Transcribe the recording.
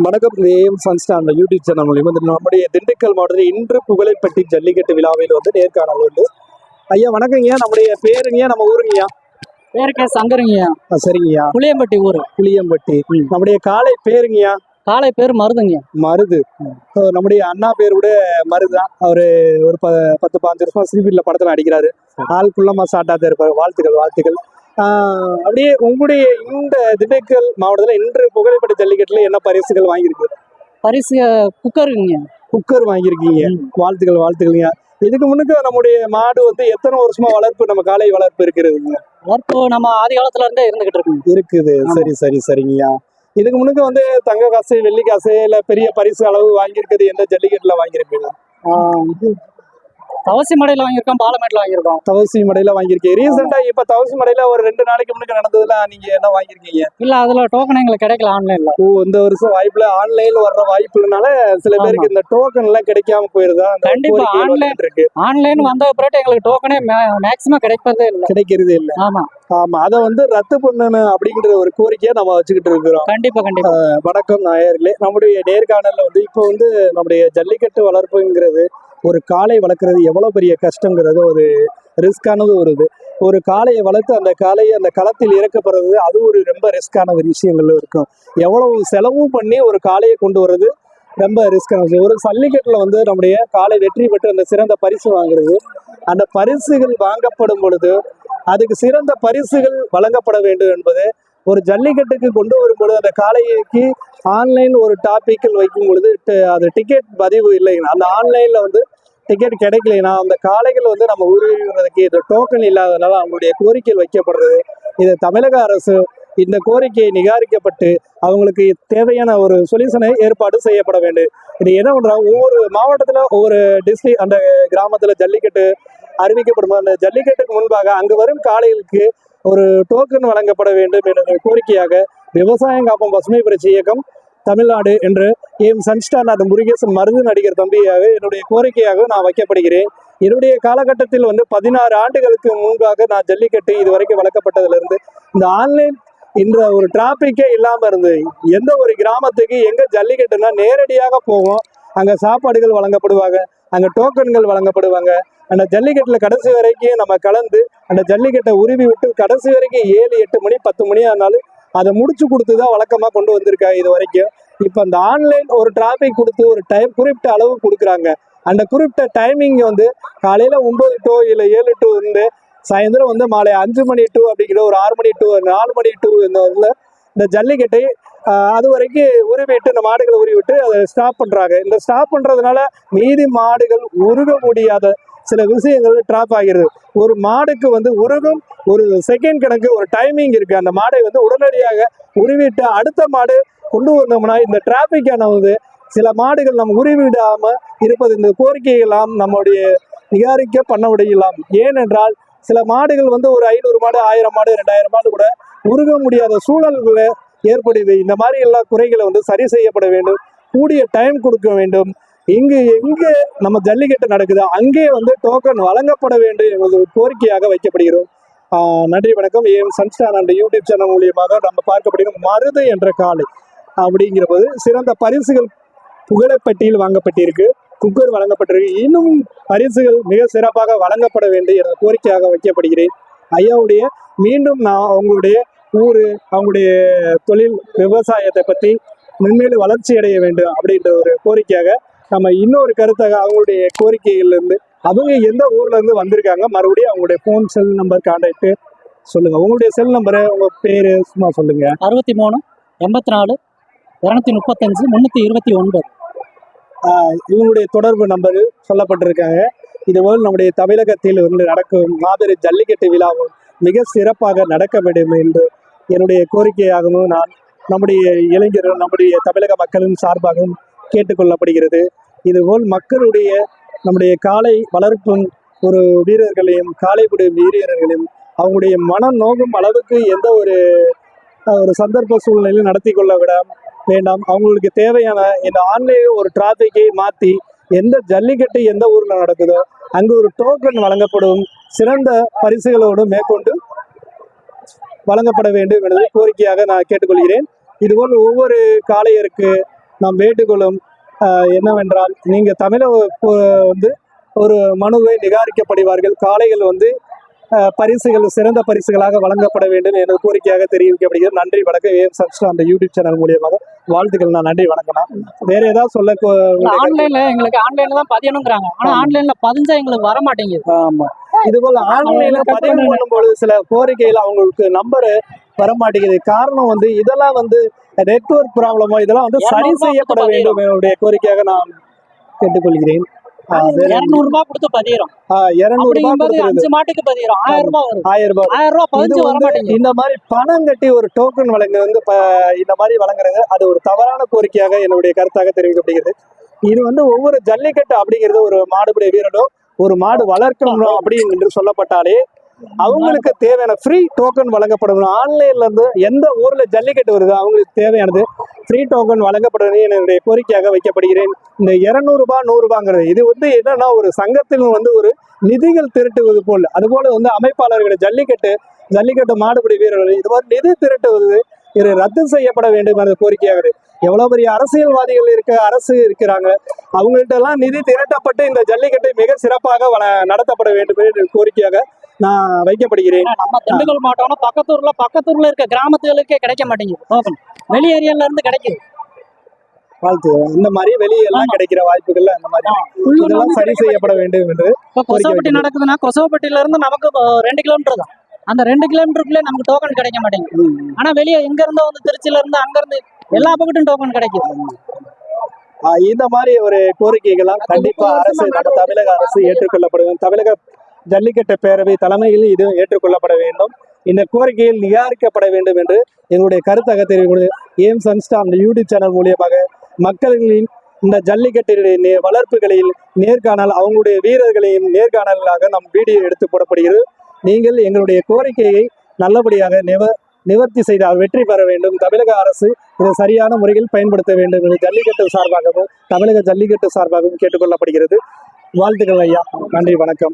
வணக்கம். AM Sunstar YouTube channel மூலியமா நம்முடைய திண்டுக்கல் மாவட்டத்தில் இன்று புகழைப்பட்டி ஜல்லிக்கட்டு விழாவில் நேர்காணல் உண்டு. ஐயா வணக்கங்கய்யா. நம்முடைய பேருங்கய்யா, நம்ம ஊருங்கய்யா? பேருக்கே சங்கருங்கய்யா. சரிங்கய்யா. புளியம்பட்டி ஊரு. புளியம்பட்டி. நம்முடைய காலை பேருங்கய்யா? காலை பேரு மருதுங்க. மருது. நம்முடைய அண்ணா பேர் கூட மருதுதான். அவரு ஒரு 10-15 வருஷமா சிபில படத்துல அடிக்கிறாரு. ஆள் குள்ளமா சாட்டாதான் இருப்பாரு. வாழ்த்துக்கள். அப்படியே உங்களுடைய இந்த திண்டுக்கல் மாவட்டத்துல இன்று புகழைப்பட்டி ஜல்லிக்கட்டுல என்ன பரிசுகள் வாங்கியிருக்கு? பரிசு குக்கருங்க. குக்கர் வாங்கியிருக்கீங்க. வாழ்த்துக்கள்ங்க. இதுக்கு முன்னுக்கு நம்முடைய மாடு எத்தனை வருஷமா வளர்ப்பு, நம்ம காலை வளர்ப்பு இருக்கிறதுங்க? வளர்ப்பு நம்ம ஆதி காலத்துல இருந்தே இருந்துகிட்டு இருக்குது. சரிங்கய்யா. இதுக்கு முன்னுக்கு தங்க காசு, வெள்ளி காசு இல்ல பெரிய பரிசு அளவு வாங்கியிருக்கிறது எந்த ஜல்லிக்கட்டுல வாங்கியிருக்கீங்க? தவசி மடையில வாங்கியிருக்கோம், பாலமேட்ல வாங்கியிருக்கோம். தவசி மடையில வாங்கியிருக்கீங்க. ரீசெண்டா இப்ப தவசி மடையில ஒரு 2 நாளைக்கு முன்னுக்கு நடந்ததுல நீங்க என்ன வாங்கியிருக்கீங்க? இல்ல, அதுல டோக்கன் எங்களுக்கு கிடைக்கல ஆன்லைன்ல. இந்த வருஷம் வாய்ப்புல ஆன்லைன்ல வர்ற வாய்ப்புனால சில பேருக்கு இந்த டோக்கன் எல்லாம் கிடைக்காம போயிருதா? கண்டிப்பா ஆன்லைன் வந்த பிறகு எங்களுக்கு டோக்கனே மேக்சிமம் கிடைக்கிறதே இல்ல. ஆமா. அதை ரத்து பண்ணணும் அப்படிங்கிற ஒரு கோரிக்கையை நம்ம வச்சுக்கிட்டு இருக்கிறோம். கண்டிப்பா. வணக்கம் நாயர்களே. நம்முடைய நேர்காணல்ல இப்போ நம்முடைய ஜல்லிக்கட்டு வளர்ப்புங்கிறது, ஒரு காளை வளர்க்குறது எவ்வளவு பெரிய கஷ்டங்கிறது, ஒரு ரிஸ்கானது ஒரு காளையை வளர்த்து அந்த காளையை அந்த களத்தில் இறக்கப்படுறது, அது ஒரு ரொம்ப ரிஸ்கான ஒரு விஷயங்கள் இருக்கும். எவ்வளவு செலவும் பண்ணி ஒரு காளையை கொண்டு வர்றது ரொம்ப ரிஸ்கான விஷயம். ஒரு ஜல்லிக்கட்டுல நம்முடைய காளை வெற்றி பெற்று அந்த சிறந்த பரிசு வாங்குறது, அந்த பரிசுகள் வாங்கப்படும் பொழுது அதுக்கு சிறந்த பரிசுகள் வழங்கப்பட வேண்டும் என்பது ஒரு ஜல்லிக்கட்டுக்கு கொண்டு வரும்பொழுது, அந்த காளைக்கு ஆன்லைன் ஒரு டாபிக்கில் வைக்கும் பொழுது அது டிக்கெட் பதிவு இல்லைங்கன்னா, அந்த ஆன்லைன்ல டிக்கெட் கிடைக்கலைன்னா அந்த காளைகள் நம்ம உருவதற்கு இந்த டோக்கன் இல்லாதனால அவங்களுடைய கோரிக்கைகள் வைக்கப்படுறது. இது தமிழக அரசு இந்த கோரிக்கையை நிகாரிக்கப்பட்டு அவங்களுக்கு தேவையான ஒரு சொல்யூஷனை ஏற்பாடு செய்யப்பட வேண்டும். இது என்ன பண்றாங்க, ஒவ்வொரு மாவட்டத்துல ஒவ்வொரு டிஸ்ட்ரிக்ட் அந்த கிராமத்துல ஜல்லிக்கட்டு அறிவிக்கப்படும். அந்த ஜல்லிக்கட்டுக்கு முன்பாக அங்கு வரும் காளைகளுக்கு ஒரு டோக்கன் வழங்கப்பட வேண்டும் என்ற கோரிக்கையாக விவசாயம் காப்போம் பசுமை புரட்சி இயக்கம் தமிழ்நாடு என்று ஏஎம் சன்ஸ்டார் முருகேசன் மருது நடிகர் தம்பியாக என்னுடைய கோரிக்கையாக நான் வைக்கப்படுகிறேன். என்னுடைய காலகட்டத்தில் 16 ஆண்டுகளுக்கு முன்பாக நான் ஜல்லிக்கட்டு இதுவரைக்கும் வளர்க்கப்பட்டதிலிருந்து இந்த ஆன்லைன் என்ற ஒரு டிராபிக்கே இல்லாம இருந்து, எந்த ஒரு கிராமத்துக்கு எங்க ஜல்லிக்கட்டுனா நேரடியாக போவோம். அங்க சாப்பாடுகள் வழங்கப்படுவாங்க, அங்க டோக்கன்கள் வழங்கப்படுவாங்க. அந்த ஜல்லிக்கட்டுல கடைசி வரைக்கும் நம்ம கலந்து அந்த ஜல்லிக்கட்டை உருவி விட்டு கடைசி வரைக்கும் 7-8 மணி 10 மணி ஆனாலும் அதை முடிச்சு கொடுத்துதான் வழக்கமா கொண்டு வந்திருக்காங்க இது வரைக்கும். இப்ப அந்த ஆன்லைன் ஒரு டிராபிக் கொடுத்து ஒரு டைம் குறிப்பிட்ட அளவு கொடுக்குறாங்க. அந்த குறிப்பிட்ட டைமிங் காலையில 9 to இல்ல 7 to சாயந்தரம் மாலை 5 மணி to அப்படிங்கிற ஒரு 6 மணி to 4 மணி to இந்த ஜல்லிக்கட்டை அது வரைக்கும் உருவிட்டு இந்த மாடுகளை உருவிட்டு அதை ஸ்டாப் பண்றாங்க. இந்த ஸ்டாப் பண்றதுனால மீதி மாடுகள் உருக முடியாத சில விஷயங்கள் டிராப் ஆகிறது. ஒரு மாடுக்கு உருகும் ஒரு செகண்ட் கணக்கு ஒரு டைமிங் இருக்கு. அந்த மாடை உடனடியாக உருவிட்டு அடுத்த மாடு கொண்டு வந்தோம்னா இந்த டிராபிக்கான சில மாடுகள் நம்ம உருவிடாம இருப்பது, இந்த கோரிக்கையெல்லாம் நம்முடைய நிகாரிக்க பண்ண விடலாம். ஏனென்றால் சில மாடுகள் ஒரு 500 மாடு 1000 மாடு 2000 மாடு கூட உருக முடியாத சூழல்களை ஏற்படுது. இந்த மாதிரி எல்லா குறைகளை சரி செய்யப்பட வேண்டும். கூடிய டைம் கொடுக்க வேண்டும். எங்கே நம்ம ஜல்லிக்கட்டு நடக்குதோ அங்கே டோக்கன் வழங்கப்பட வேண்டும் என்பது கோரிக்கையாக வைக்கப்படுகிறோம். நன்றி, வணக்கம். ஏஎம் சன்ஸ்டார் அந்த யூடியூப் சேனல் மூலியமாக நம்ம பார்க்கப்படுகிறோம். மருது என்ற காளை அப்படிங்கிற போது சிறந்த பரிசுகள் புகழைப்பட்டியில் வாங்கப்பட்டிருக்கு, குக்கர் வழங்கப்பட்டிருக்கு. இன்னும் பரிசுகள் மிக சிறப்பாக வழங்கப்பட வேண்டும் என்ற கோரிக்கையாக வைக்கப்படுகிறேன். ஐயாவுடைய மீண்டும் நான் அவங்களுடைய ஊர், அவங்களுடைய தொழில் விவசாயத்தை பற்றி மென்மேலும் வளர்ச்சி அடைய வேண்டும் அப்படின்ற ஒரு கோரிக்கையாக நம்ம இன்னொரு கருத்தாக அவங்களுடைய கோரிக்கையிலிருந்து அவங்க எந்த ஊர்ல இருந்து வந்திருக்காங்க, மறுபடியும் அவங்களுடைய ஃபோன் செல் நம்பர் கான்டாக்ட் சொல்லுங்க. உங்களுடைய செல் நம்பரை உங்க பேரு சும்மா சொல்லுங்க. 63 84 235 329. இவங்களுடைய தொடர்பு நம்பர் சொல்லப்பட்டிருக்காங்க. இதுபோல் நம்முடைய தமிழகத்தில் நடக்கும் மாபெரும் ஜல்லிக்கட்டு விழாவும் மிக சிறப்பாக நடக்க வேண்டும் என்று என்னுடைய கோரிக்கையாகவும் நான் நம்முடைய இளைஞர்கள் நம்முடைய தமிழக மக்களின் சார்பாகவும் கேட்டுக்கொள்ளப்படுகிறது. இதுபோல் மக்களுடைய நம்முடைய காளை வளர்ப்பும் ஒரு வீரர்களையும் காளைப்புடி வீரர்களையும் அவங்களுடைய மனம் நோகும் அளவுக்கு எந்த ஒரு சந்தர்ப்ப சூழ்நிலையும் நடத்தி கொள்ள வேண்டாம். அவங்களுக்கு தேவையான இந்த ஆன்லைன் ஒரு டிராபிக்கை மாற்றி எந்த ஜல்லிக்கட்டு எந்த ஊர்ல நடக்குதோ அங்கு ஒரு டோக்கன் வழங்கப்படும், சிறந்த பரிசுகளோடு மேற்கொண்டு வழங்கப்பட வேண்டும் என்பதை கோரிக்கையாக நான் கேட்டுக்கொள்கிறேன். இதுபோல் ஒவ்வொரு காளையருக்கு நாம் வேண்டுகொள்ளும் என்னவென்றால் நீங்கள் தமிழக வந்து ஒரு மனுவை நிராகரிக்கப்படுவார்கள். காளைகள் வந்து பரிசுகள் சிறந்த பரிசுகளாக வழங்கப்பட வேண்டும் என்ற கோரிக்கையாக தெரிவிக்கப்படுகிறது. நன்றி வணக்கம். ஏஎம் சன்ஸ்டார் அந்த யூடியூப் சேனல் மூலியமாக வாழ்த்துக்கள். நான் நன்றி வணக்கம். வேற ஏதாவது சொல்ல ஆன்லைன்ல எங்களுக்கு ஆன்லைன்ல தான் பதியணுங்கிறாங்க. ஆனா ஆன்லைன்ல பதிஞ்சா எங்களுக்கு வர மாட்டேங்குது. ஆமா, இது போல ஆன்லைன்ல பதிவு பண்ணும்போது சில கோரிக்கைகள் அவங்களுக்கு நம்பர் வர மாட்டேங்குது. காரணம் வந்து இதெல்லாம் வந்து நெட்வொர்க் ப்ராப்ளமோ இதெல்லாம் வந்து சரி செய்யப்பட வேண்டும் என்னுடைய கோரிக்கையாக நான் கேட்டுக்கொள்கிறேன். 200 ரூபாய் கொடுத்து பதிகிறோம். 200 ரூபாய் 5 மாட்டுக்கு பதிகிறோம். 1000 ரூபாய் வரும். 1000 ரூபாய். 1000 ரூபாய் இது பதிஞ்சு வர வந்து மாட்டேங்குது. இந்த மாதிரி பணம் கட்டி ஒரு டோக்கன் வழங்க வந்து இந்த மாதிரி வழங்குறது அது ஒரு தவறான கோரிக்கையாக என்னுடைய கருத்தாக தெரிவிக்கப்படுகிறது. இது வந்து ஒவ்வொரு ஜல்லிக்கட்டு அப்படிங்கிறது ஒரு மாடுபிடி வீரனோ ஒரு மாடு வளர்க்கணும் அப்படின்னு என்று சொல்லப்பட்டாலே அவங்களுக்கு தேவையான ஃப்ரீ டோக்கன் வழங்கப்படும். ஆன்லைன்ல இருந்து எந்த ஊர்ல ஜல்லிக்கட்டு வருது அவங்களுக்கு தேவையானது ஃப்ரீ டோக்கன் வழங்கப்படுவது என்னுடைய கோரிக்கையாக வைக்கப்படுகிறேன். இந்த 200 ரூபாய் 100 ரூபாங்கிறது இது வந்து என்னன்னா ஒரு சங்கத்தில் வந்து ஒரு நிதிகள் திரட்டுவது போல், அதுபோல வந்து அமைப்பாளர்கள் ஜல்லிக்கட்டு மாடுபிடி வீரர்கள் இது மாதிரி நிதி திரட்டுவது இது ரத்து செய்யப்பட வேண்டும் என்ற கோரிக்கையாகுது. எவ்வளவு பெரிய அரசியல்வாதிகள் அரசு இருக்கிறாங்க, அவங்கள்ட்ட எல்லாம் நிதி திரட்டப்பட்டு இந்த ஜல்லிக்கட்டை மிக சிறப்பாக நடத்தப்பட வேண்டும் என்ற கோரிக்கையாக நான் வைக்கப்படுகிறேன். நம்ம திண்டுக்கல் மாவட்டம் பக்கத்தூர்ல இருக்க கிராமத்துகளுக்கே கிடைக்க மாட்டேங்குது. வெளி ஏரியால இருந்து கிடைக்குது. வாழ்த்து. இந்த மாதிரி வெளியெல்லாம் கிடைக்கிற வாய்ப்புகள் அந்த மாதிரி இதெல்லாம் சரி செய்யப்பட வேண்டும் என்று கொசவப்பட்டி நடக்குதுன்னா கொசவப்பட்டியில இருந்து நமக்கு 2 கிலோமீட்டர் தான். அந்த 2 கிலோமீட்டருக்குள்ளே நமக்கு டோக்கன் கிடைக்க மாட்டேங்குது. ஆனா வெளியே எங்க இருந்தோ வந்து திருச்சியில இருந்து அங்க இருந்து எல்லா பக்கத்தும் டோக்கன் கிடைக்குது. இந்த மாதிரி ஒரு கோரிக்கைகள்லாம் கண்டிப்பா தமிழக அரசு ஏற்றுக்கொள்ளப்படும். தமிழக ஜல்லிக்கட்டு பேரவை தலைமையில் இது ஏற்றுக்கொள்ளப்பட வேண்டும். இந்த கோரிக்கையில் நிராகரிக்கப்பட வேண்டும் என்று எங்களுடைய கருத்தாக தெரிவிக்கிறது. ஏஎம் சன்ஸ்டார் அந்த யூடியூப் சேனல் மூலியமாக மக்களின் இந்த ஜல்லிக்கட்டு வளர்ப்புகளில் நேர்காணல் அவங்களுடைய வீரர்களையும் நேர்காணலாக நம் வீடியோ எடுத்து போடப்படுகிறது. நீங்கள் எங்களுடைய கோரிக்கையை நல்லபடியாக நிவர்த்தி செய்தால் வெற்றி பெற வேண்டும். தமிழக அரசு இதை சரியான முறையில் பயன்படுத்த வேண்டும் என்று ஜல்லிக்கட்டு சார்பாகவும் தமிழக ஜல்லிக்கட்டு சார்பாகவும் கேட்டுக்கொள்ளப்படுகிறது. வாழ்த்துக்கள் ஐயா. நன்றி வணக்கம்.